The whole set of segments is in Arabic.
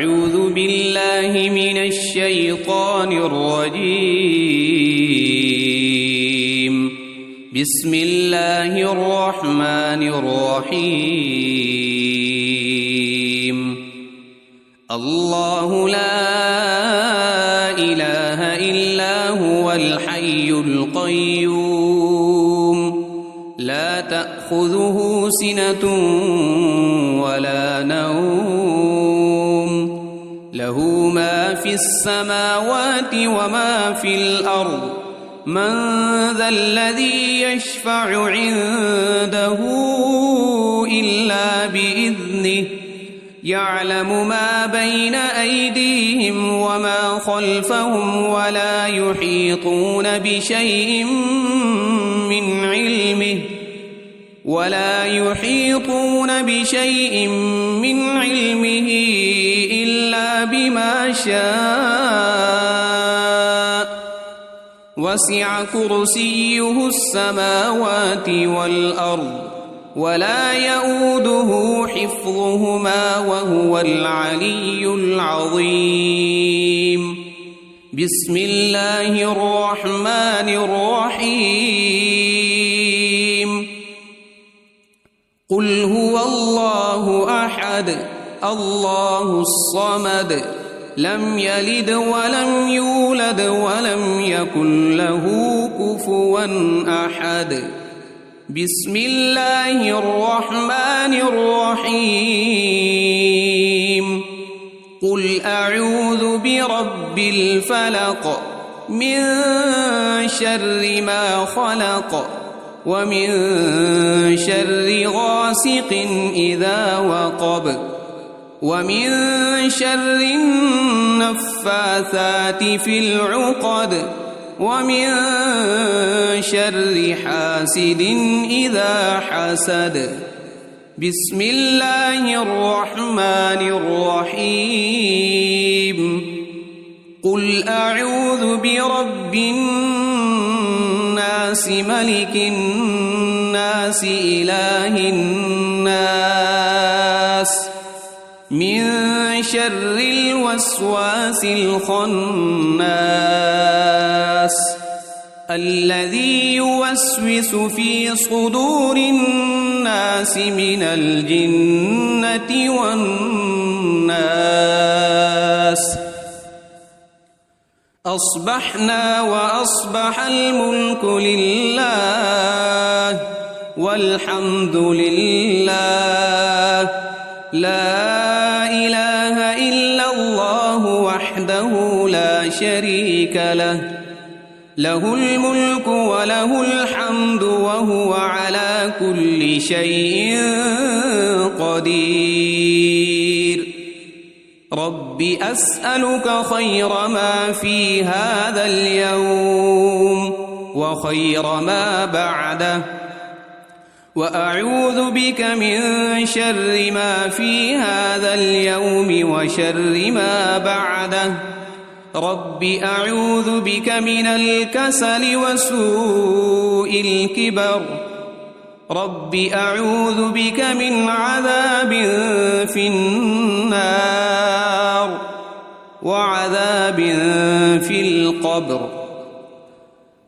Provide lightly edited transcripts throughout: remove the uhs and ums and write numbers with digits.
أعوذ بالله من الشيطان الرجيم. بسم الله الرحمن الرحيم. الله لا إله إلا هو الحي القيوم لا تأخذه سنة ولا نوم له ما في السماوات وما في الأرض من ذا الذي يشفع عنده إلا بإذنه يعلم ما بين أيديهم وما خلفهم ولا يحيطون بشيء من علمه إلا بما شاء وسع كرسيه السماوات والأرض ولا يؤوده حفظهما وهو العلي العظيم. بسم الله الرحمن الرحيم. قل هو الله أحد الله الصمد لم يلد ولم يولد ولم يكن له كفوا أحد. بسم الله الرحمن الرحيم. قل أعوذ برب الفلق من شر ما خلق ومن شر غاسق إذا وقب ومن شر النفاثات في العقد ومن شر حاسد إذا حسد. بسم الله الرحمن الرحيم. قل أعوذ برب الناس ملك الناس إله الناس من شر الوسواس الخناس الذي يوسوس في صدور الناس من الجنة والناس. أصبحنا وأصبح الملك لله والحمد لله لا إله إلا الله وحده لا شريك له له الملك وله الحمد وهو على كل شيء قدير. رب أسألك خير ما في هذا اليوم وخير ما بعده وأعوذ بك من شر ما في هذا اليوم وشر ما بعده. رب أعوذ بك من الكسل وسوء الكبر. رب أعوذ بك من عذاب في النار وعذاب في القبر.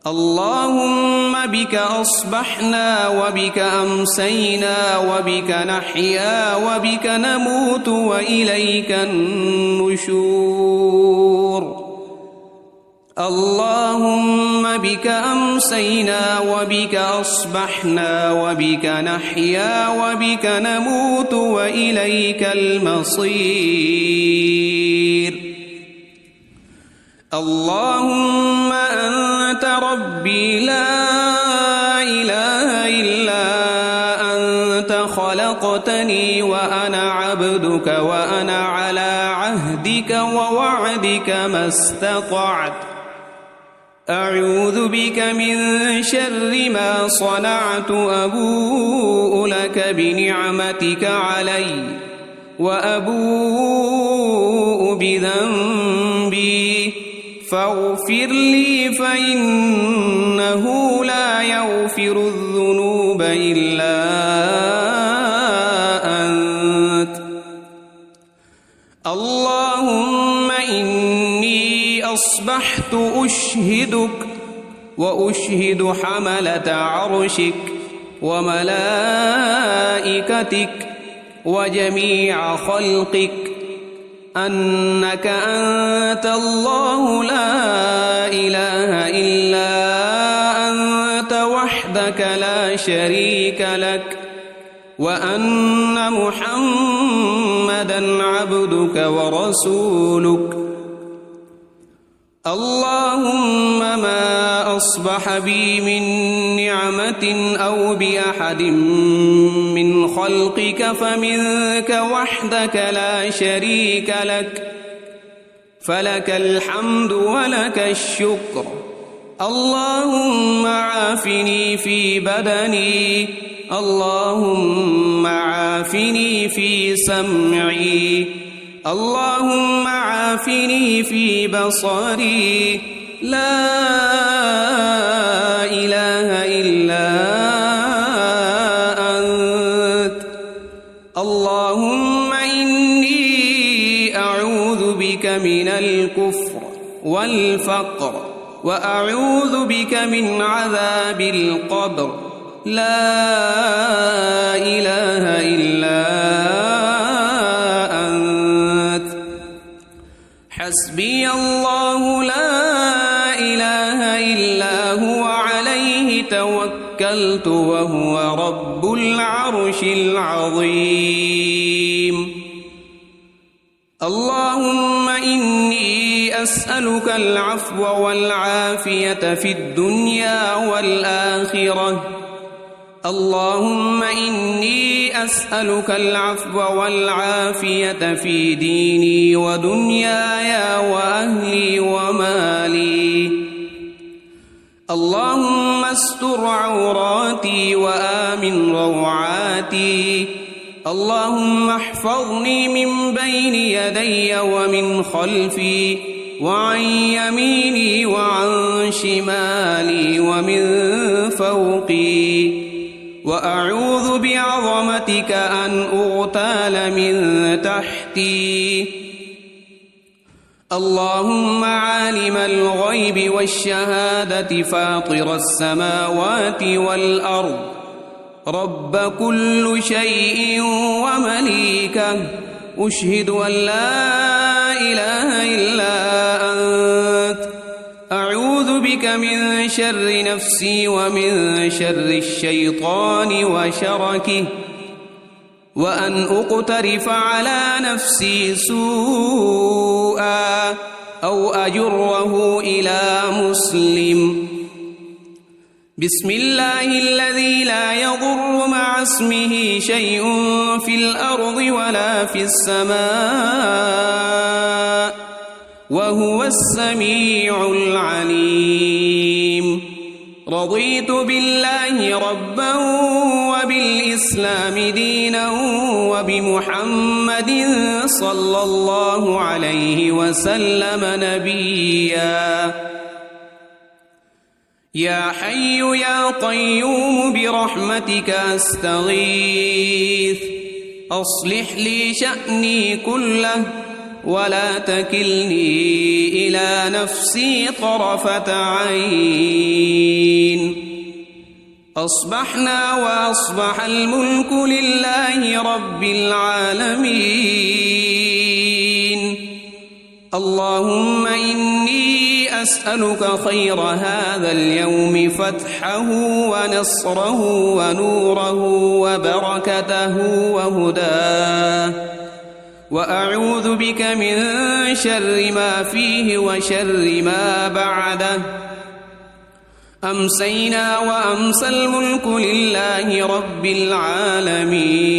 اللهم بك أصبحنا وبك أمسينا وبك نحيا وبك نموت وإليك النشور. اللهم بك أمسينا وبك أصبحنا وبك نحيا وبك نموت وإليك المصير. اللهم أنت ربي لا إله إلا أنت خلقتني وأنا عبدك وأنا على عهدك ووعدك ما استطعت. أعوذ بك من شر ما صنعت أبوء لك بنعمتك علي وأبوء بذنبي فاغفر لي فإنه لا يغفر الذنوب إلا أنت. اللهم إني أصبحت أشهدك وأشهد حملة عرشك وملائكتك وجميع خلقك أنك أنت الله لا إله إلا أنت وحدك لا شريك لك وأن محمدًا عبدك ورسولك. اللهم ما أصبح بي من نعمة أو بأحد من خلقك فمنك وحدك لا شريك لك، فلك الحمد ولك الشكر. اللهم عافني في بدني، اللهم عافني في سمعي، اللهم عافني في بصري، لا إله إلا أنت. اللهم إني أعوذ بك من الكفر والفقر وأعوذ بك من عذاب القبر، لا إله إلا أنت. حسبي الله لا إله إلا هو عليه توكلت وهو رب العرش العظيم. اللهم إني أسألك العفو والعافية في الدنيا والآخرة. اللهم إني أسألك العفو والعافية في ديني ودنياي وأهلي ومالي. اللهم استر عوراتي وآمن روعاتي. اللهم احفظني من بين يدي ومن خلفي وعن يميني وعن شمالي ومن فوقي، وأعوذ بعظمتك أن أغتال من تحتي. اللهم عالم الغيب والشهادة فاطر السماوات والأرض، رب كل شيء ومليكه، أشهد أن لا إله إلا أنت. أعوذ بك من شر نفسي ومن شر الشيطان وشركه، وأن أقترف على نفسي سوءا أو أجره إلى مسلم. بسم الله الذي لا يضر مع اسمه شيء في الأرض ولا في السماء وهو السميع العليم. رضيت بالله ربا وبالإسلام دينا وبمحمد صلى الله عليه وسلم نبيا. يا حي يا قيوم برحمتك أستغيث، أصلح لي شأني كله ولا تكلني إلى نفسي طرفة عين. أصبحنا وأصبح الملك لله رب العالمين. اللهم إني أسألك خير هذا اليوم فتحه ونصره ونوره وبركته وهداه، وأعوذ بك من شر ما فيه وشر ما بعده. أمسينا وأمسى الملك لله رب العالمين.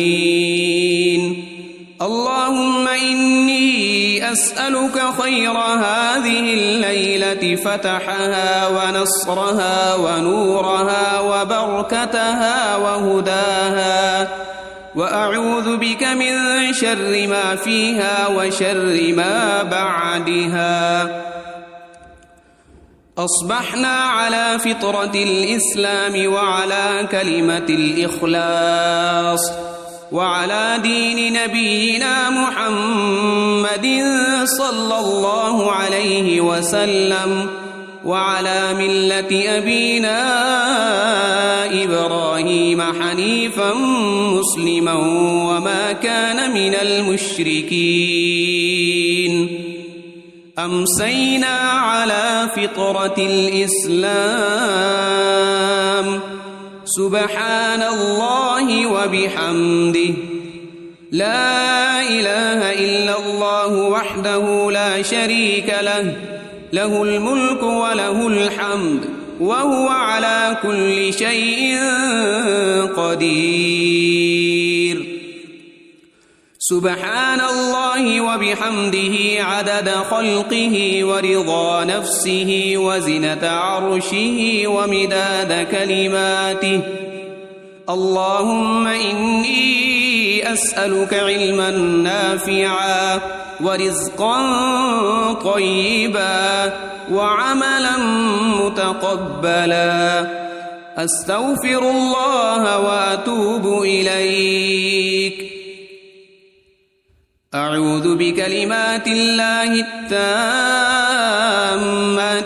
اللهم إني أسألك خير هذه الليلة فتحها ونصرها ونورها وبركتها وهداها، وأعوذ بك من شر ما فيها وشر ما بعدها. أصبحنا على فطرة الإسلام وعلى كلمة الإخلاص، وعلى دين نبينا محمد صلى الله عليه وسلم وعلى ملة أبينا إبراهيم حنيفا مسلما وما كان من المشركين أمسينا على فطرة الإسلام سبحان الله وبحمده لا إله إلا الله وحده لا شريك له له الملك وله الحمد وهو على كل شيء قدير سبحان الله وبحمده عدد خلقه ورضا نفسه وزنة عرشه ومداد كلماته اللهم إني أسألك علما نافعا ورزقا طيبا وعملا متقبلا أستغفر الله وأتوب إليك أعوذ بكلمات الله التامات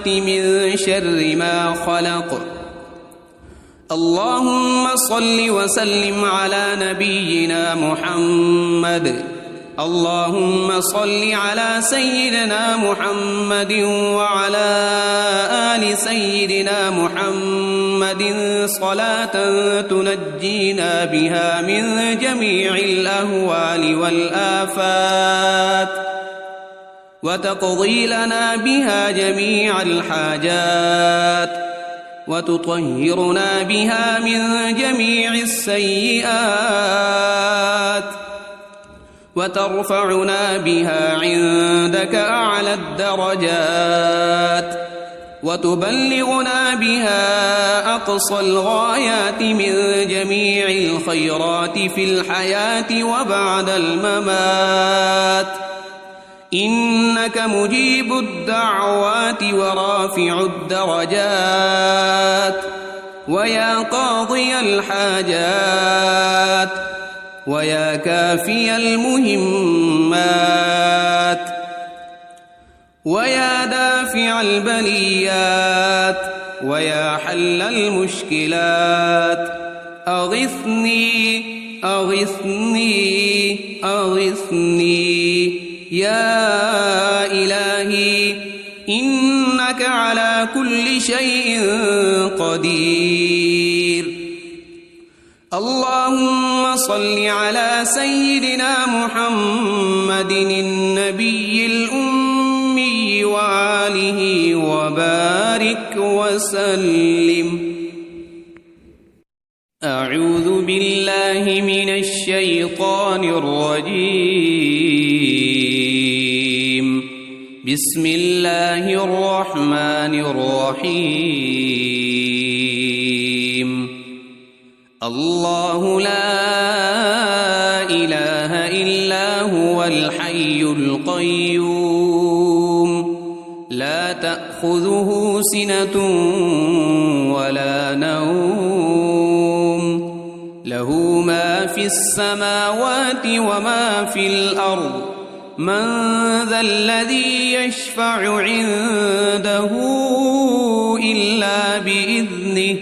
من شر ما خلق اللهم صل وسلم على نبينا محمد اللهم صل على سيدنا محمد وعلى آل سيدنا محمد صلاة تنجينا بها من جميع الأهوال والآفات وتقضي لنا بها جميع الحاجات وتطهرنا بها من جميع السيئات وترفعنا بها عندك أعلى الدرجات وتبلغنا بها أقصى الغايات من جميع الخيرات في الحياة وبعد الممات إنك مجيب الدعوات ورافع الدرجات ويا قاضي الحاجات ويا كافي المهمات ويا دافع البليات ويا حل المشكلات أغثني أغثني أغثني يا إلهي إنك على كل شيء قدير اللهم صل على سيدنا محمد النبي الأمي وآله وبارك وسلم أعوذ بالله من الشيطان الرجيم بسم الله الرحمن الرحيم الله لا إله إلا هو الحي القيوم لا تأخذه سنة ولا نوم له ما في السماوات وما في الأرض من ذا الذي يشفع عنده إلا بإذنه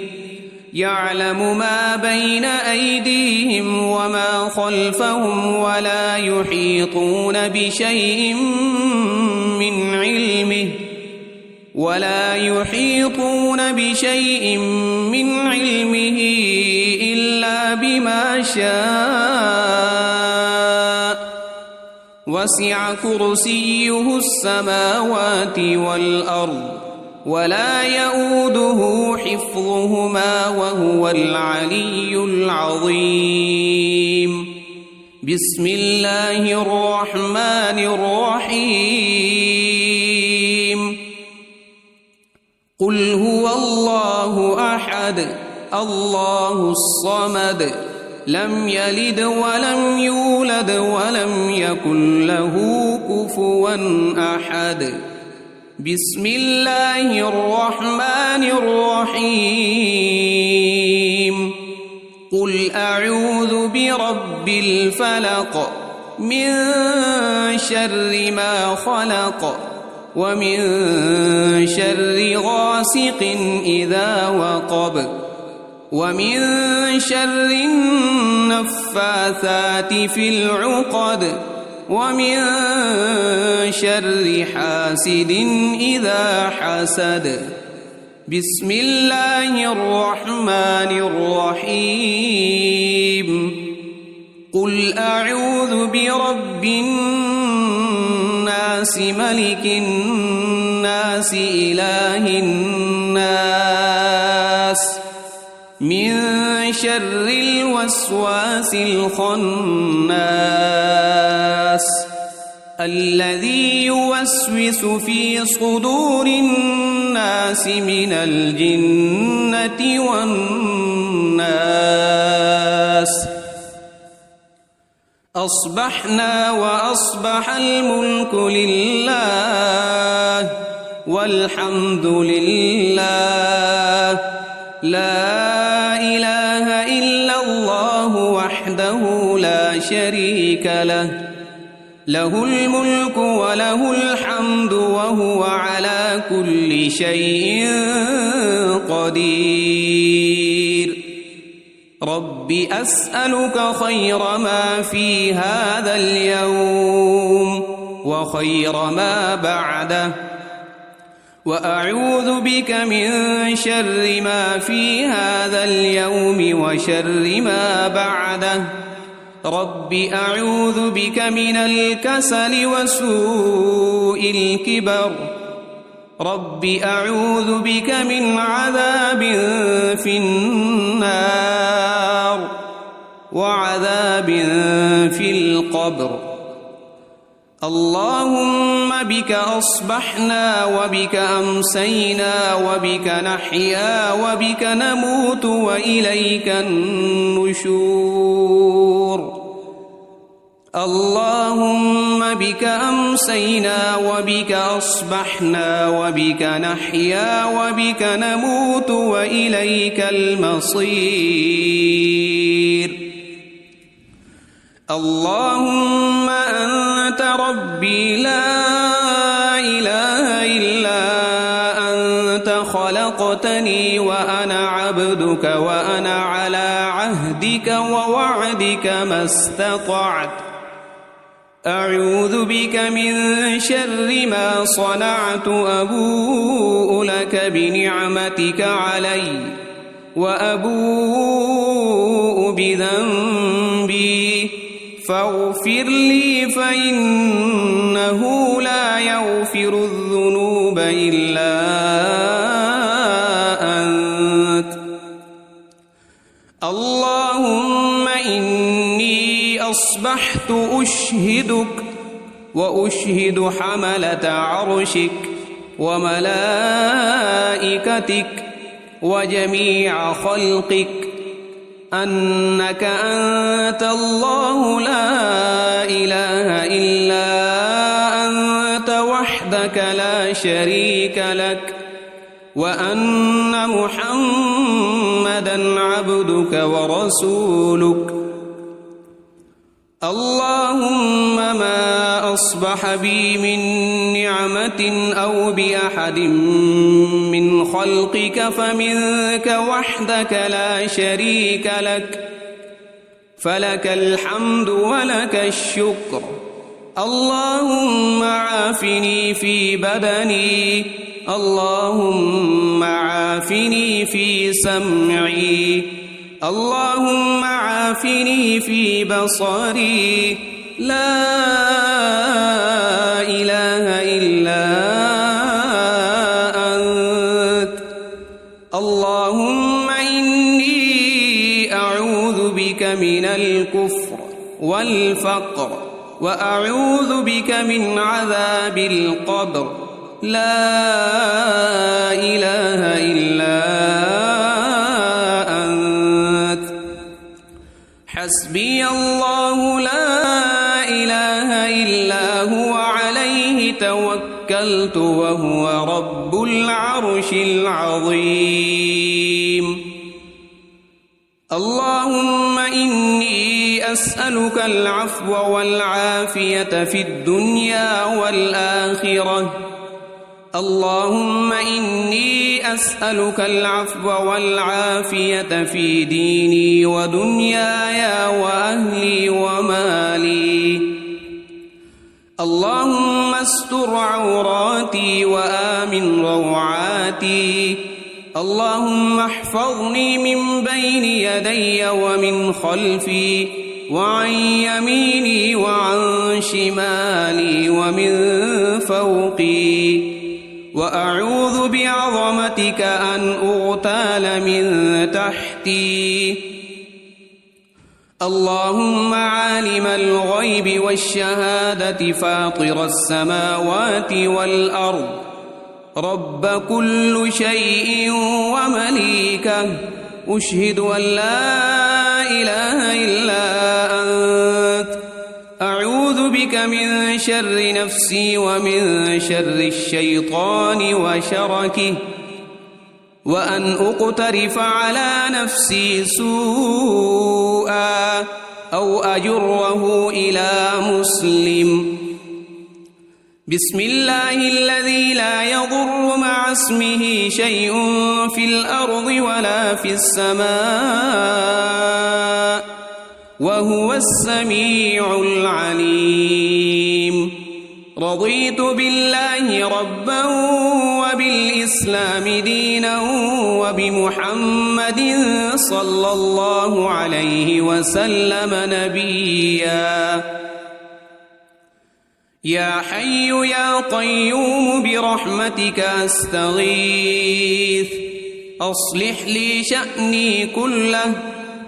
يعلم ما بين أيديهم وما خلفهم ولا يحيطون بشيء من علمه إلا بما شاء وسع كرسيه السماوات والأرض ولا يؤوده حفظهما وهو العلي العظيم بسم الله الرحمن الرحيم قل هو الله أحد الله الصمد لم يلد ولم يولد ولم يكن له كفوا أحد بسم الله الرحمن الرحيم قل أعوذ برب الفلق من شر ما خلق ومن شر غاسق إذا وقب ومن شر النفاثات في العقد ومن شر حاسد إذا حسد. بسم الله الرحمن الرحيم. قل أعوذ برب الناس ملك الناس إله الناس من شر الوسواس الخناس الذي يوسوس في صدور الناس من الجنة والناس. أصبحنا وأصبح الملك لله والحمد لله لا إله إلا الله وحده لا شريك له له الملك وله الحمد وهو على كل شيء قدير. رب أسألك خير ما في هذا اليوم وخير ما بعده وأعوذ بك من شر ما في هذا اليوم وشر ما بعده. رب أعوذ بك من الكسل وسوء الكبر. رب أعوذ بك من عذاب في النار وعذاب في القبر. اللهم بك أصبحنا وبك أمسينا وبك نحيا وبك نموت وإليك النشور. اللهم بك أمسينا وبك أصبحنا وبك نحيا وبك نموت وإليك المصير. اللهم أنت ربي لا إله إلا أنت خلقتني وأنا عبدك وأنا على عهدك ووعدك ما استطعت. أعوذ بك من شر ما صنعت. أبوء لك بنعمتك علي وأبوء بذنبي فاغفر لي فإنه لا يغفر الذنوب إلا أنت. اللهم إني أصبحت أشهدك وأشهد حملة عرشك وملائكتك وجميع خلقك أنك أنت الله لا إله إلا أنت وحدك لا شريك لك وأن محمدًا عبدك ورسولك. اللهم ما أصبح بي من نعمة أو بأحد من خلقك فمنك وحدك لا شريك لك فلك الحمد ولك الشكر. اللهم عافني في بدني. اللهم عافني في سمعي. اللهم عافني في بصري. لا إله إلا أنت. اللهم إني أعوذ بك من الكفر والفقر وأعوذ بك من عذاب القبر. لا إله إلا أنت. حسبي الله لا إله إلا هو عليه توكلت وهو رب العرش العظيم. اللهم إني أسألك العفو والعافية في الدنيا والآخرة. اللهم إني أسألك العفو والعافية في ديني ودنياي وأهلي ومالي. اللهم استر عوراتي وآمن روعاتي. اللهم احفظني من بين يدي ومن خلفي وعن يميني وعن شمالي ومن فوقي، وأعوذ بعظمتك أن أغتال من تحتي. اللهم عالم الغيب والشهادة فاطر السماوات والأرض، رب كل شيء ومليكه، أشهد أن لا إله إلا أنت، أعوذ بك من شر نفسي ومن شر الشيطان وشركه، وأن أقترف على نفسي سوءا أو أجره إلى مسلم. بسم الله الذي لا يضر مع اسمه شيء في الأرض ولا في السماء، وهو السميع العليم. رضيت بالله ربا وبالإسلام دينا وبمحمد صلى الله عليه وسلم نبيا. يا حي يا قيوم برحمتك أستغيث، أصلح لي شأني كله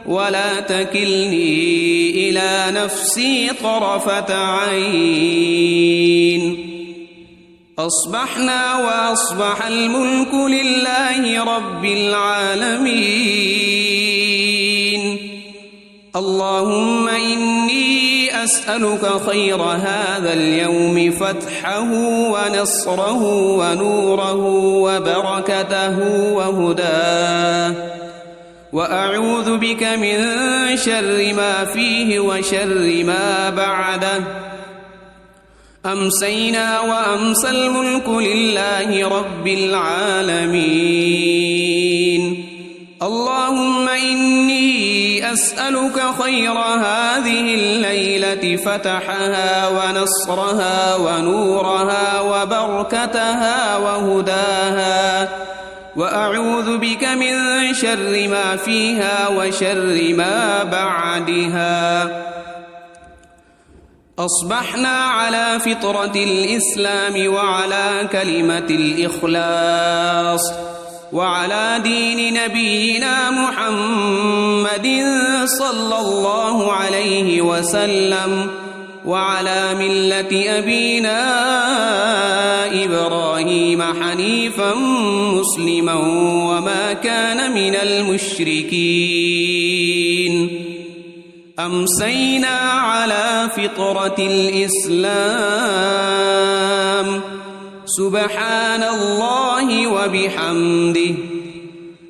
ولا تكلني إلى نفسي طرفة عين. أصبحنا وأصبح الملك لله رب العالمين. اللهم إني أسألك خير هذا اليوم فتحه ونصره ونوره وبركته وهداه، وأعوذ بك من شر ما فيه وشر ما بعده. أمسينا وأمسى الملك لله رب العالمين. اللهم إني أسألك خير هذه الليلة فتحها ونصرها ونورها وبركتها وهداها، وأعوذ بك من شر ما فيها وشر ما بعدها. أصبحنا على فطرة الإسلام وعلى كلمة الإخلاص وعلى دين نبينا محمد صلى الله عليه وسلم وعلى ملة أبينا إبراهيم حنيفا مسلما وما كان من المشركين. أمسينا على فطرة الإسلام. سبحان الله وبحمده،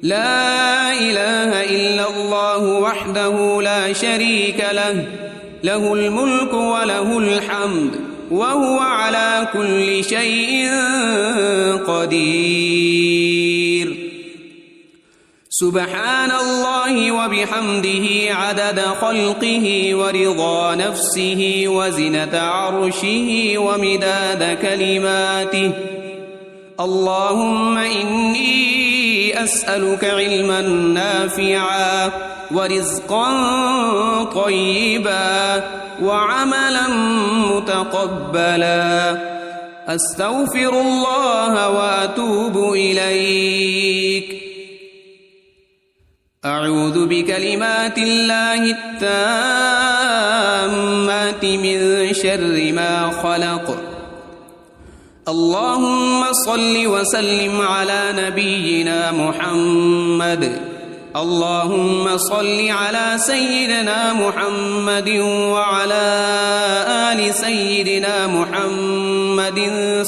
لا إله إلا الله وحده لا شريك له، له الملك وله الحمد وهو على كل شيء قدير. سبحان الله وبحمده عدد خلقه ورضا نفسه وزنة عرشه ومداد كلماته. اللهم إني أسألك علما نافعا ورزقا طيبا وعملا متقبلا. أستغفر الله وأتوب إليك. أعوذ بكلمات الله التامات من شر ما خلق. اللهم صل وسلم على نبينا محمد. اللهم صل على سيدنا محمد وعلى آل سيدنا محمد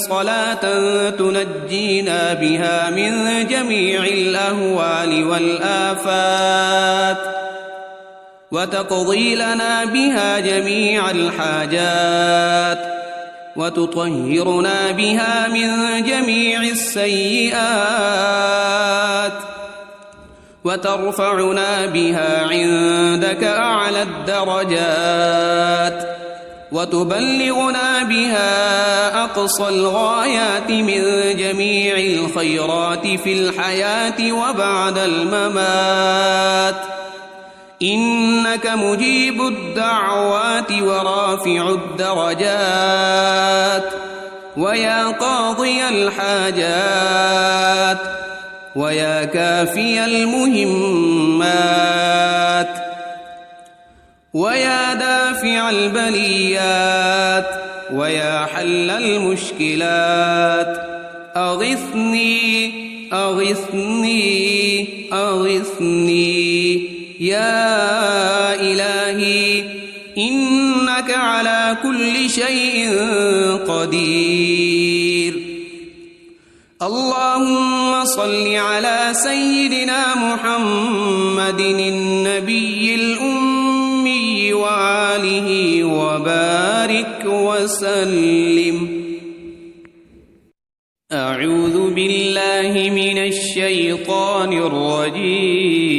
صلاة تنجينا بها من جميع الأهوال والآفات وتقضي لنا بها جميع الحاجات وتطهرنا بها من جميع السيئات وترفعنا بها عندك أعلى الدرجات وتبلغنا بها أقصى الغايات من جميع الخيرات في الحياة وبعد الممات إنك مجيب الدعوات ورافع الدرجات ويا قاضي الحاجات ويا كافي المهمات ويا دافع البليات ويا حل المشكلات أغثني أغثني أغثني يا إلهي إنك على كل شيء قدير. اللهم صل على سيدنا محمد النبي الأمي وآله وبارك وسلم. أعوذ بالله من الشيطان الرجيم.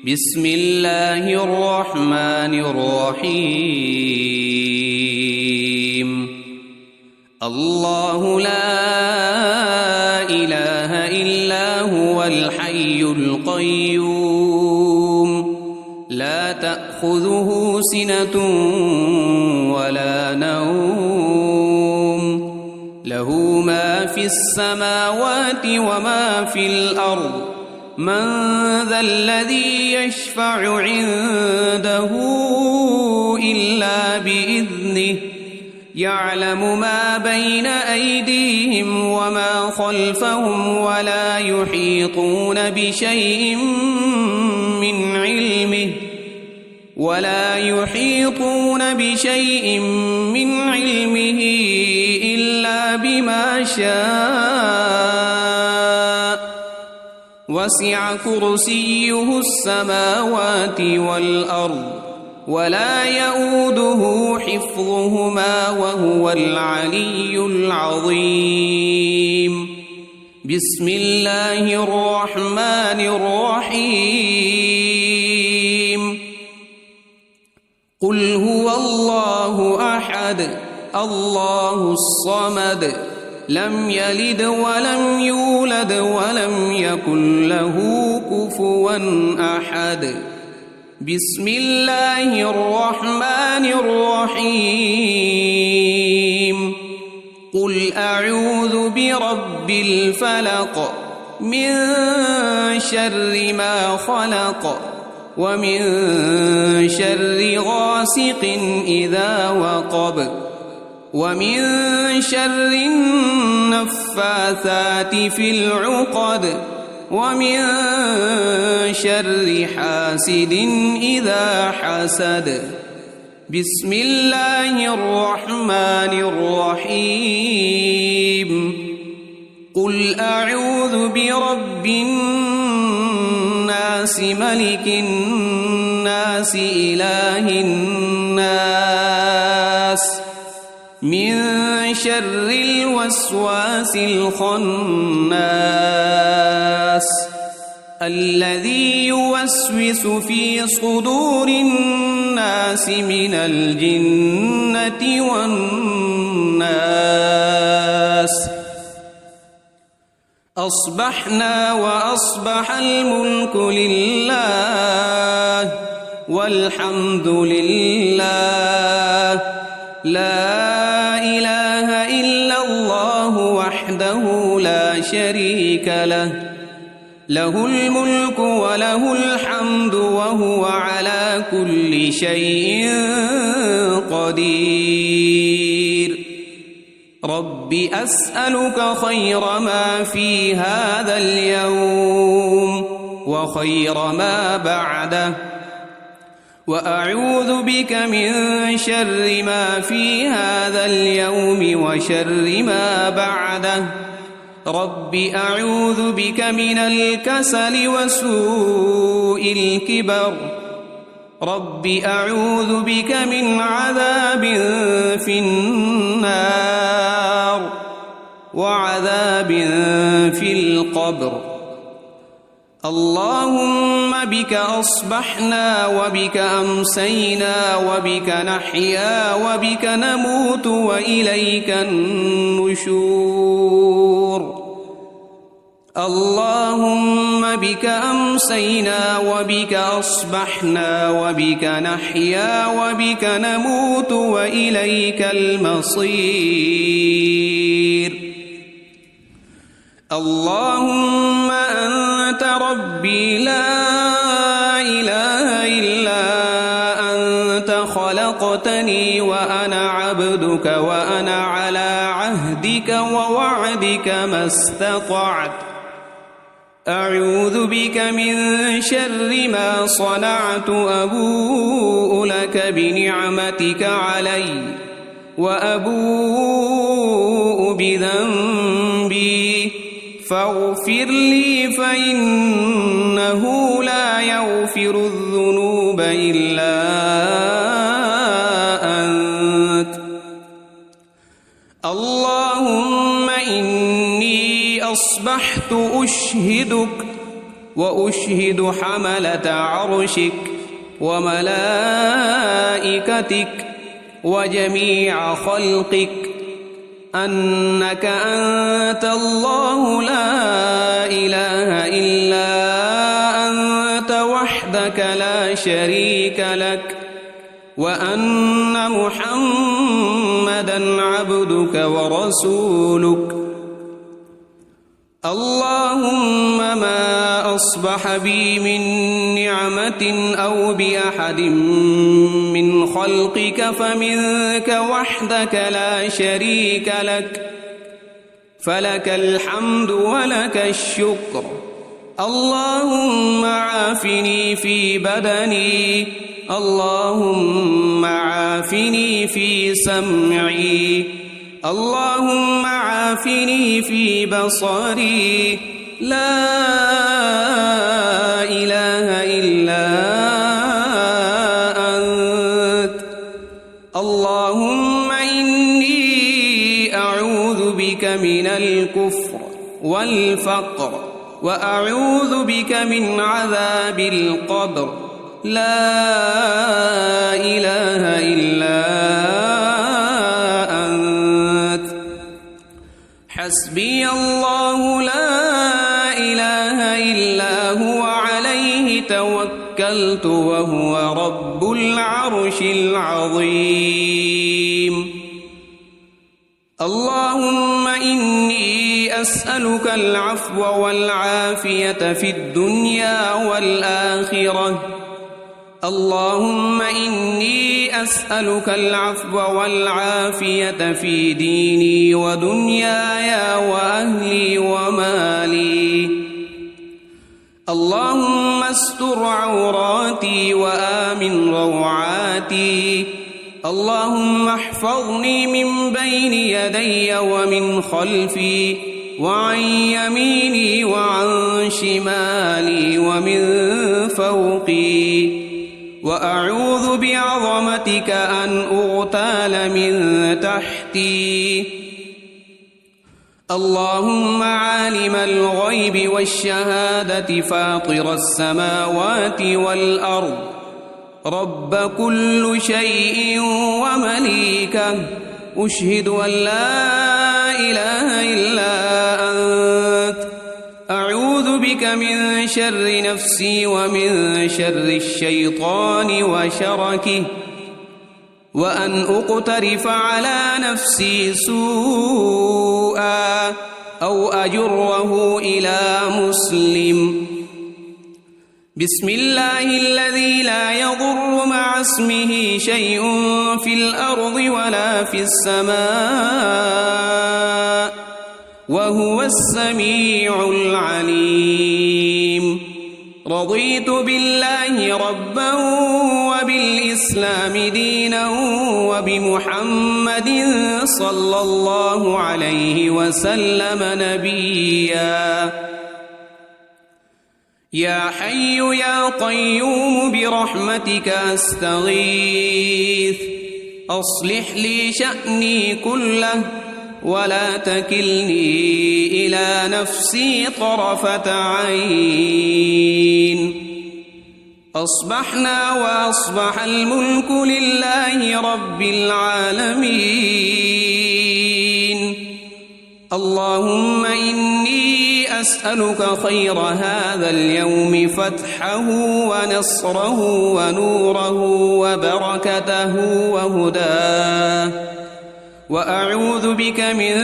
بسم الله الرحمن الرحيم. الله لا إله إلا هو الحي القيوم لا تأخذه سنة ولا نوم له ما في السماوات وما في الأرض من ذا الذي يشفع عنده إلا بإذنه يعلم ما بين أيديهم وما خلفهم ولا يحيطون بشيء من علمه إلا بما شاء وسع كرسيه السماوات والأرض ولا يؤوده حفظهما وهو العلي العظيم. بسم الله الرحمن الرحيم. قل هو الله أحد الله الصمد لم يلد ولم يولد ولم يكن له كفوا أحد. بسم الله الرحمن الرحيم. قل أعوذ برب الفلق من شر ما خلق ومن شر غاسق إذا وقب ومن شر النفاثات في العقد ومن شر حاسد إذا حسد. بسم الله الرحمن الرحيم. قل أعوذ برب الناس ملك الناس إله الناس من شر الوسواس الخناس الذي يوسوس في صدور الناس من الجنة والناس. أصبحنا وأصبح الملك لله والحمد لله لا إله إلا الله وحده لا شريك له له الملك وله الحمد وهو على كل شيء قدير. رب أسألك خير ما في هذا اليوم وخير ما بعده وأعوذ بك من شر ما في هذا اليوم وشر ما بعده رب أعوذ بك من الكسل وسوء الكبر رب أعوذ بك من عذاب في النار وعذاب في القبر اللهم بك أصبحنا وبك أمسينا وبك نحيا وبك نموت وإليك النشور اللهم بك أمسينا وبك أصبحنا وبك نحيا وبك نموت وإليك المصير اللهم أنت ربي لا إله إلا أنت خلقتني وأنا عبدك وأنا على عهدك ووعدك ما استطعت أعوذ بك من شر ما صنعت أبوء لك بنعمتك علي وأبوء بذنبي فاغفر لي فإنه لا يغفر الذنوب إلا أنت اللهم إني أصبحت أشهدك وأشهد حملة عرشك وملائكتك وجميع خلقك أنك أنت الله لا إله إلا أنت وحدك لا شريك لك وأن محمدًا عبدك ورسولك اللهم ما أصبح بي من نعمة أو بأحد من خلقك فمنك وحدك لا شريك لك فلك الحمد ولك الشكر اللهم عافني في بدني اللهم عافني في سمعي اللهم عافني في بصري لا إله إلا أنت اللهم إني أعوذ بك من الكفر والفقر وأعوذ بك من عذاب القبر لا إله إلا أنت حسبي الله لا إله إلا هو عليه توكلت وهو رب العرش العظيم اللهم إني أسألك العفو والعافية في الدنيا والآخرة اللهم إني أسألك العفو والعافية في ديني ودنياي وأهلي ومالي اللهم استر عوراتي وآمن روعاتي اللهم احفظني من بين يدي ومن خلفي وعن يميني وعن شمالي ومن فوقي وأعوذ بعظمتك أن أغتال من تحتي اللهم عالم الغيب والشهادة فاطر السماوات والأرض رب كل شيء ومليكه أشهد أن لا إله إلا أنت أعوذ بك من شر نفسي ومن شر الشيطان وشركه وأن أقترف على نفسي سوءا أو أجره إلى مسلم بسم الله الذي لا يضر مع اسمه شيء في الأرض ولا في السماء وهو السميع العليم رضيت بالله ربا وبالإسلام دينا وبمحمد صلى الله عليه وسلم نبيا. يا حي يا قيوم برحمتك أستغيث، أصلح لي شأني كله ولا تكلني إلى نفسي طرفة عين. أصبحنا وأصبح الملك لله رب العالمين. اللهم إني أسألك خير هذا اليوم فتحه ونصره ونوره وبركته وهداه، وأعوذ بك من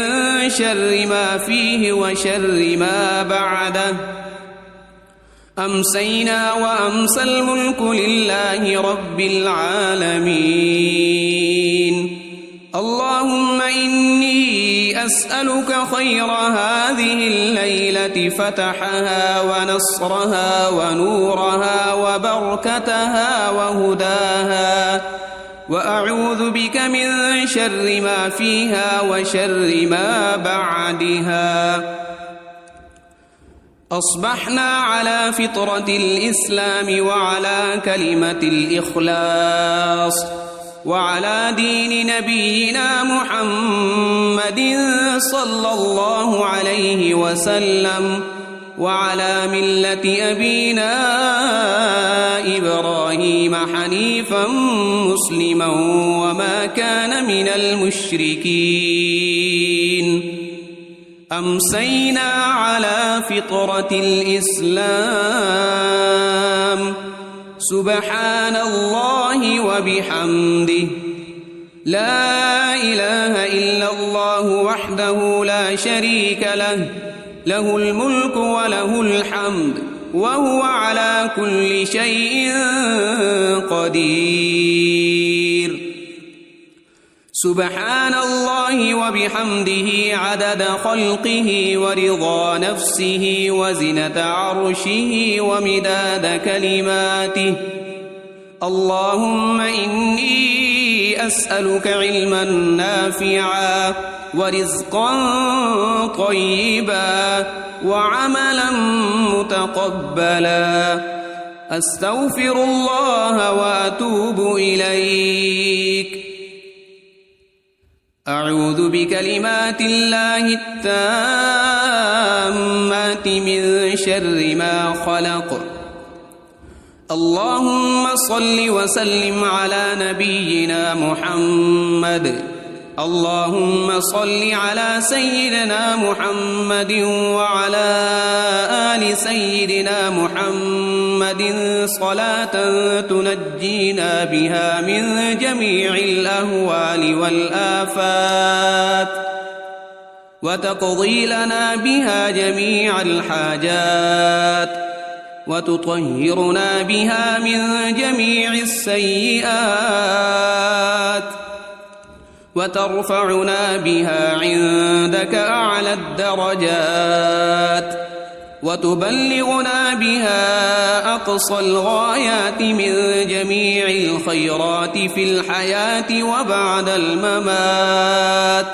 شر ما فيه وشر ما بعده. أمسينا وأمسى الملك لله رب العالمين. اللهم إني أسألك خير هذه الليلة فتحها ونصرها ونورها وبركتها وهداها، وأعوذ بك من شر ما فيها وشر ما بعدها. أصبحنا على فطرة الإسلام وعلى كلمة الإخلاص وعلى دين نبينا محمد صلى الله عليه وسلم وعلى ملة أبينا إبراهيم حنيفا مسلما وما كان من المشركين. أمسينا على فطرة الإسلام. سبحان الله وبحمده، لا إله إلا الله وحده لا شريك له، له الملك وله الحمد وهو على كل شيء قدير. سبحان الله وبحمده عدد خلقه ورضا نفسه وزنة عرشه ومداد كلماته. اللهم إني أسألك علما نافعا ورزقا طيبا وعملا متقبلا. أستغفر الله وأتوب إليك. أعوذ بكلمات الله التامات من شر ما خلق. اللهم صل وسلم على نبينا محمد. اللهم صل على سيدنا محمد وعلى آل سيدنا محمد صلاة تنجينا بها من جميع الأهوال والآفات، وتقضي لنا بها جميع الحاجات، وتطهرنا بها من جميع السيئات، وترفعنا بها عندك أعلى الدرجات، وتبلغنا بها أقصى الغايات من جميع الخيرات في الحياة وبعد الممات.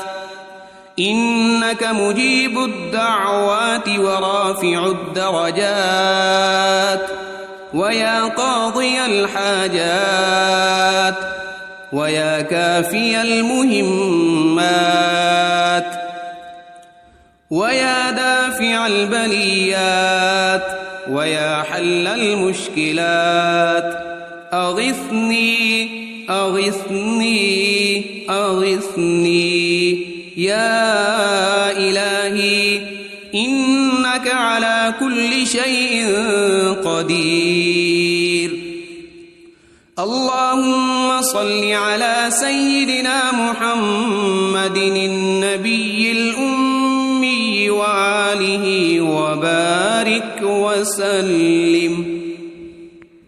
إنك مجيب الدعوات ورافع الدرجات، ويا قاضي الحاجات، ويا كافي المهمات، ويا دافع البليات، ويا حل المشكلات. أغثني أغثني أغثني يا إلهي، إنك على كل شيء قدير. اللهم صل على سيدنا محمد النبي الأمي وآله وبارك وسلم.